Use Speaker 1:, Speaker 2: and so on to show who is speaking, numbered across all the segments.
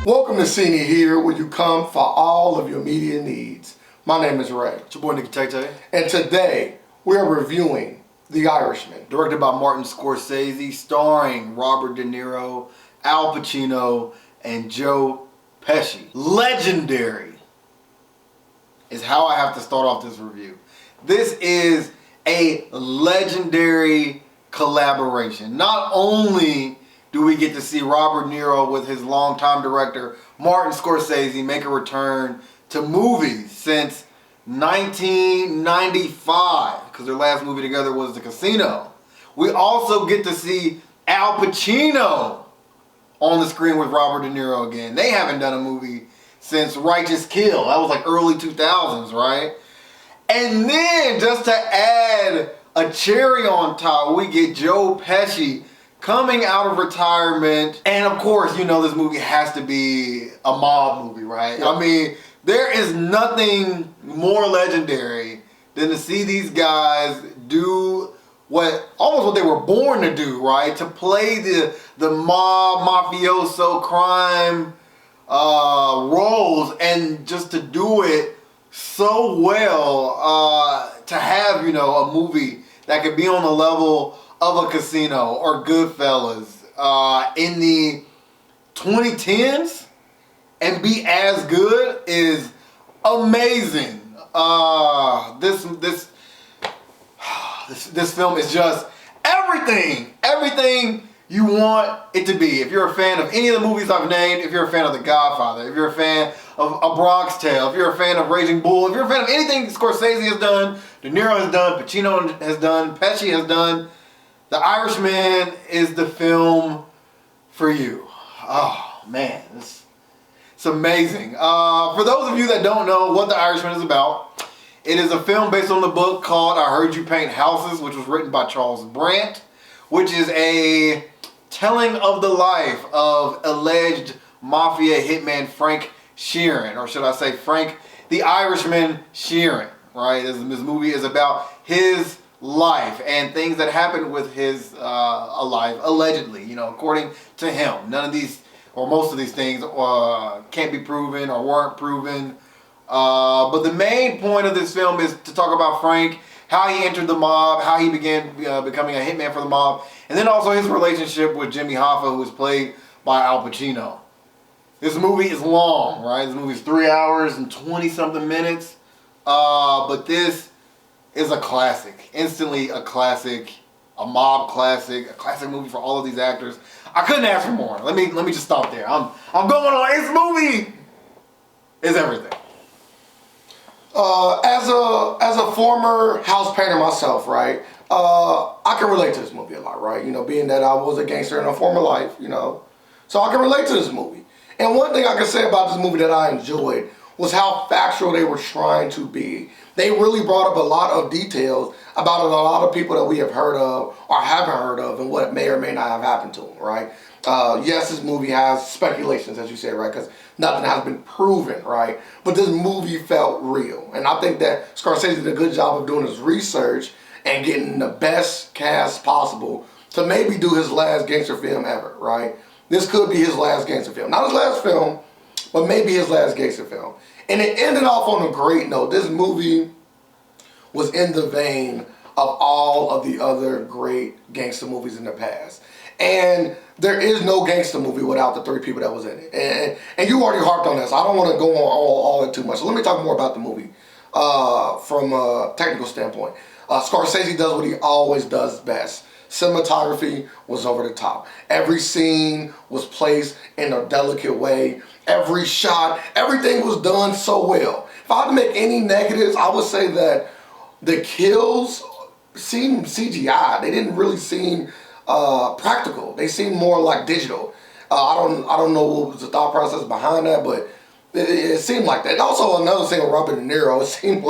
Speaker 1: Welcome to Cine Here, where you come for all of your media needs. My name is Ray.
Speaker 2: It's your boy Nicky Tay.
Speaker 1: And today, we are reviewing The Irishman.
Speaker 2: Directed by Martin Scorsese, starring Robert De Niro, Al Pacino, and Joe Pesci. Legendary is how I have to start off this review. This is a legendary collaboration. Not only do we get to see Robert De Niro with his longtime director Martin Scorsese make a return to movies since 1995, because their last movie together was The Casino. We also get to see Al Pacino on the screen with Robert De Niro again. They haven't done a movie since Righteous Kill. That was like early 2000s, right? And then, just to add a cherry on top, we get Joe Pesci coming out of retirement. And of course, you know this movie has to be a mob movie, right?
Speaker 1: Yeah.
Speaker 2: I mean, there is nothing more legendary than to see these guys do almost what they were born to do, right? To play the mob, mafioso, crime roles, and just to do it so well, to have, you know, a movie that could be on the level of a Casino or Goodfellas in the 2010s and be as good is amazing. This film is just everything you want it to be. If you're a fan of any of the movies I've named, if you're a fan of The Godfather, if you're a fan of A Bronx Tale, if you're a fan of Raging Bull, if you're a fan of anything Scorsese has done, De Niro has done, Pacino has done, Pesci has done, The Irishman is the film for you. Oh man, it's amazing. For those of you that don't know what The Irishman is about, it is a film based on the book called I Heard You Paint Houses, which was written by Charles Brandt, which is a telling of the life of alleged mafia hitman Frank Sheeran, or should I say Frank the Irishman Sheeran, right? This movie is about his life and things that happened with his life, allegedly, you know, according to him. None of these, or most of these things, can't be proven or weren't proven. But the main point of this film is to talk about Frank, how he entered the mob, how he began becoming a hitman for the mob, and then also his relationship with Jimmy Hoffa, who was played by Al Pacino. This movie is long, right? This movie is 3 hours and 20-something minutes. But this is a classic. Instantly a classic, a mob classic, a classic movie for all of these actors. I couldn't ask for more. Let me just stop there. I'm going on. This movie is everything.
Speaker 1: As a former house painter myself, right, I can relate to this movie a lot, right? You know, being that I was a gangster in a former life, you know, so I can relate to this movie. And one thing I can say about this movie that I enjoyed was how factual they were trying to be. They really brought up a lot of details about a lot of people that we have heard of or haven't heard of and what may or may not have happened to them, right? Yes, this movie has speculations, as you said, right? Because nothing has been proven, right? But this movie felt real. And I think that Scorsese did a good job of doing his research and getting the best cast possible to maybe do his last gangster film ever, right? This could be his last gangster film. Not his last film, but maybe his last gangster film. And it ended off on a great note. This movie was in the vein of all of the other great gangster movies in the past. And there is no gangster movie without the three people that was in it. And you already harped on this. I don't want to go on all that too much. So let me talk more about the movie from a technical standpoint. Scorsese does what he always does best. Cinematography was over the top. Every scene was placed in a delicate way. Every shot, everything was done so well. If I had to make any negatives, I would say that the kills seemed CGI. They didn't really seem practical. They seemed more like digital. I don't know what was the thought process behind that, but it seemed like that. Also, another thing with Robert De Niro, it seemed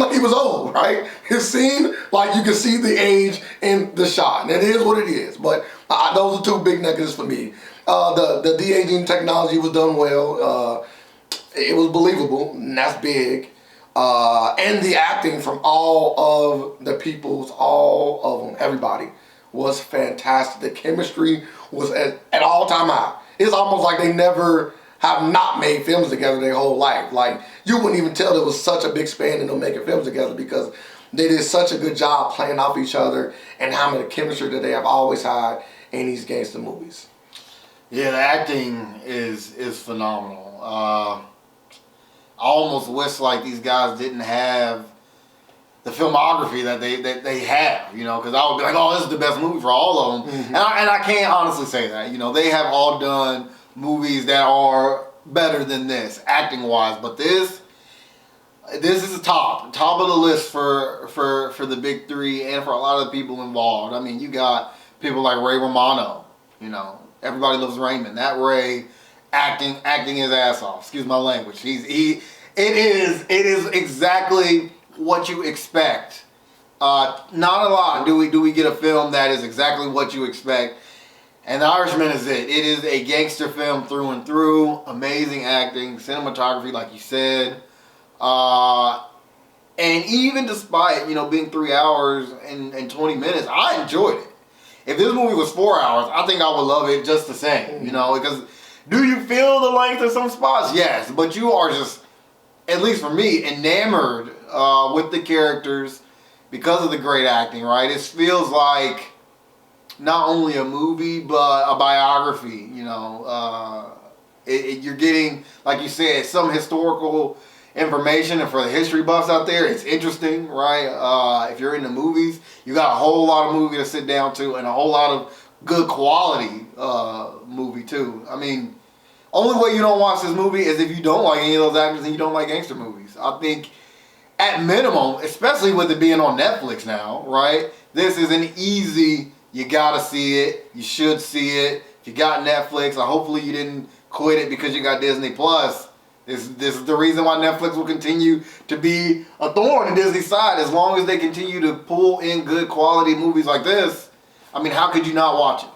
Speaker 1: like he was old, right? It seemed like you could see the age in the shot, and it is what it is. But those are two big negatives for me. The de-aging technology was done well. It was believable, and that's big. And the acting from all of the peoples, all of them, everybody, was fantastic. The chemistry was at all-time high. It's almost like they never have not made films together their whole life. Like, you wouldn't even tell there was such a big span in them making films together because they did such a good job playing off each other and how many chemistry that they have always had in these gangster movies.
Speaker 2: Yeah, the acting is phenomenal. I almost wish like these guys didn't have the filmography that they have, you know, because I would be like, oh, this is the best movie for all of them. Mm-hmm. And I can't honestly say that. You know, they have all done movies that are better than this, acting-wise. But this is the top of the list for the big three and for a lot of the people involved. I mean, you got people like Ray Romano, you know. Everybody loves Raymond. That Ray acting his ass off. Excuse my language. It is exactly what you expect. Not a lot do we get a film that is exactly what you expect. And The Irishman is it. It is a gangster film through and through. Amazing acting, cinematography, like you said. And even despite, you know, being 3 hours and 20 minutes, I enjoyed it. If this movie was 4 hours, I think I would love it just the same, you know, because do you feel the length of some spots? Yes, but you are just, at least for me, enamored with the characters because of the great acting, right? It feels like not only a movie, but a biography, you know. You're getting, like you said, some historical information, and for the history buffs out there, it's interesting, right? If you're into movies, you got a whole lot of movie to sit down to, and a whole lot of good quality movie too. I mean, only way you don't watch this movie is if you don't like any of those actors and you don't like gangster movies. I think at minimum, especially with it being on Netflix now, right? This is an easy, you gotta see it, you should see it. If you got Netflix, hopefully you didn't quit it because you got Disney Plus. This is the reason why Netflix will continue to be a thorn in Disney's side as long as they continue to pull in good quality movies like this. I mean, how could you not watch it?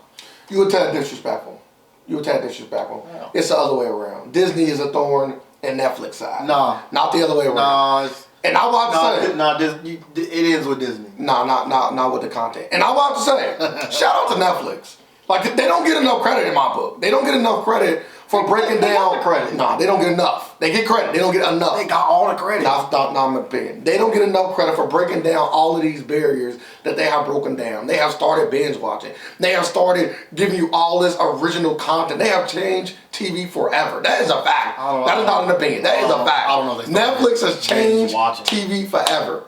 Speaker 1: You were tad disrespectful. Yeah. It's the other way around. Disney is a thorn in Netflix side.
Speaker 2: Nah.
Speaker 1: Not the other way around.
Speaker 2: Nah.
Speaker 1: And I was about to say...
Speaker 2: it ends with Disney.
Speaker 1: Not with the content. And I was about to say, shout out to Netflix. Like, they don't get enough credit in my book. They don't get enough credit for breaking down
Speaker 2: the credit.
Speaker 1: Nah, they don't get enough. They get credit. They don't get enough.
Speaker 2: They got all the credit.
Speaker 1: Not my opinion. They don't get enough credit for breaking down all of these barriers that they have broken down. They have started binge watching. They have started giving you all this original content. They have changed TV forever. That is a fact. That is not an opinion. That is a fact.
Speaker 2: I don't know.
Speaker 1: Netflix has changed TV forever.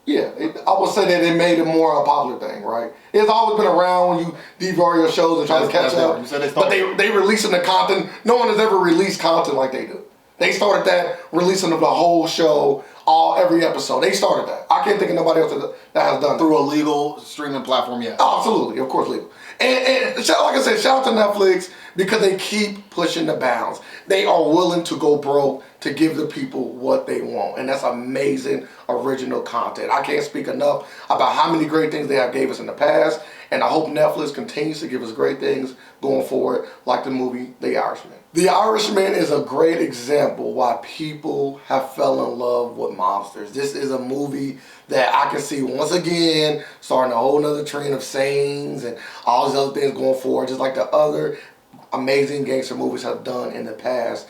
Speaker 1: Yeah, I would say that they made it more a popular thing, right? It's always been around when you DVR your shows and try to catch up. But they releasing the content. No one has ever released content like they do. They started that, releasing of the whole show, every episode. They started that. I can't think of nobody else that has done
Speaker 2: through a legal streaming platform yet.
Speaker 1: Oh, absolutely, of course, legal. And like I said, shout out to Netflix because they keep pushing the bounds. They are willing to go broke to give the people what they want, and that's amazing original content. I can't speak enough about how many great things they have gave us in the past, and I hope Netflix continues to give us great things going forward, like the movie The Irishman. The Irishman is a great example why people have fell in love with mobsters. This is a movie that I can see once again starting a whole nother trend of sayings and all these other things going forward, just like the other amazing gangster movies have done in the past.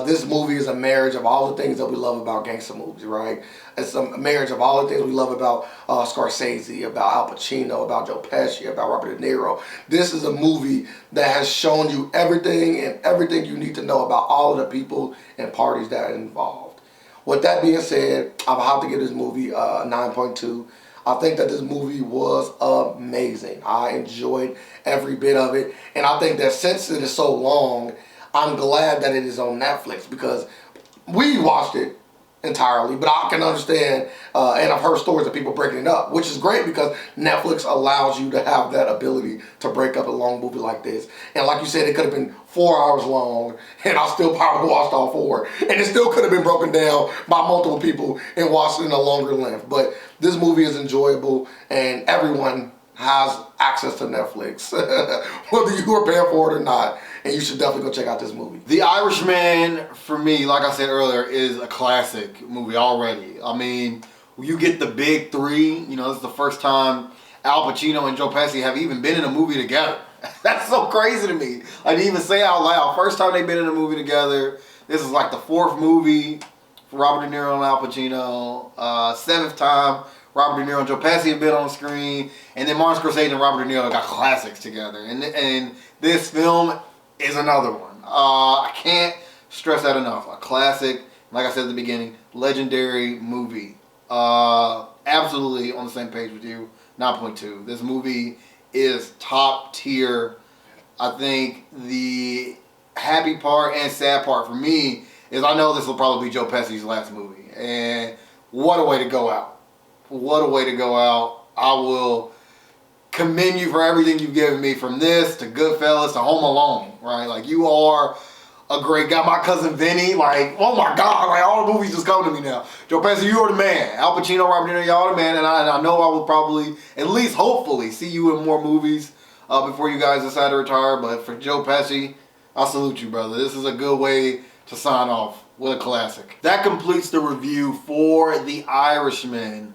Speaker 1: This movie is a marriage of all the things that we love about gangster movies, right? It's a marriage of all the things we love about Scorsese, about Al Pacino, about Joe Pesci, about Robert De Niro. This is a movie that has shown you everything you need to know about all of the people and parties that are involved. With that being said, I'll have to give this movie a 9.2. I think that this movie was amazing. I enjoyed every bit of it. And I think that since it is so long, I'm glad that it is on Netflix because we watched it entirely, but I can understand and I've heard stories of people breaking it up, which is great because Netflix allows you to have that ability to break up a long movie like this. And like you said, it could have been 4 hours long and I still probably watched all 4. And it still could have been broken down by multiple people and watched in a longer length. But this movie is enjoyable and everyone has access to Netflix, whether you are paying for it or not. And you should definitely go check out this movie.
Speaker 2: The Irishman, for me, like I said earlier, is a classic movie already. I mean, you get the big three. You know, this is the first time Al Pacino and Joe Pesci have even been in a movie together That's so crazy to me. Like, to even say out loud, first time they've been in a movie together. This is like the 4th movie for Robert De Niro and Al Pacino. 7th time Robert De Niro and Joe Pesci have been on screen. And then Martin Scorsese and Robert De Niro got classics together. And this film is another one. I can't stress that enough. A classic, like I said at the beginning, legendary movie. Absolutely on the same page with you. 9.2. This movie is top tier. I think the happy part and sad part for me is I know this will probably be Joe Pesci's last movie. And what a way to go out. What a way to go out. I will commend you for everything you've given me, from this to Goodfellas to Home Alone, right? Like, you are a great guy. My cousin Vinny, like, oh my God, like, all the movies just come to me now. Joe Pesci, you are the man. Al Pacino, Robert De Niro, y'all the man. And I know I will probably, at least hopefully, see you in more movies before you guys decide to retire. But for Joe Pesci, I salute you, brother. This is a good way to sign off with a classic. That completes the review for The Irishman.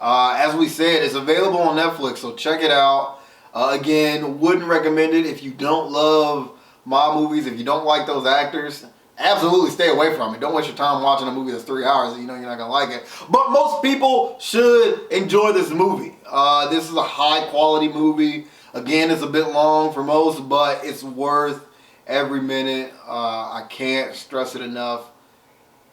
Speaker 2: As we said, it's available on Netflix, so check it out. Again, wouldn't recommend it if you don't love mob movies, if you don't like those actors. Absolutely stay away from it. Don't waste your time watching a movie that's 3 hours that you know you're not going to like it. But most people should enjoy this movie. This is a high quality movie. Again, it's a bit long for most, but it's worth every minute. I can't stress it enough.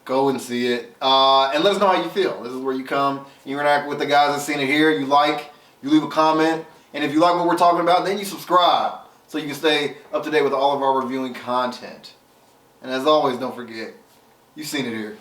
Speaker 2: Go and see it. And let us know how you feel. This is where you come, you interact with the guys that seen it here. You like, you leave a comment. And if you like what we're talking about, then you subscribe so you can stay up to date with all of our reviewing content. And as always, don't forget, you've seen it here.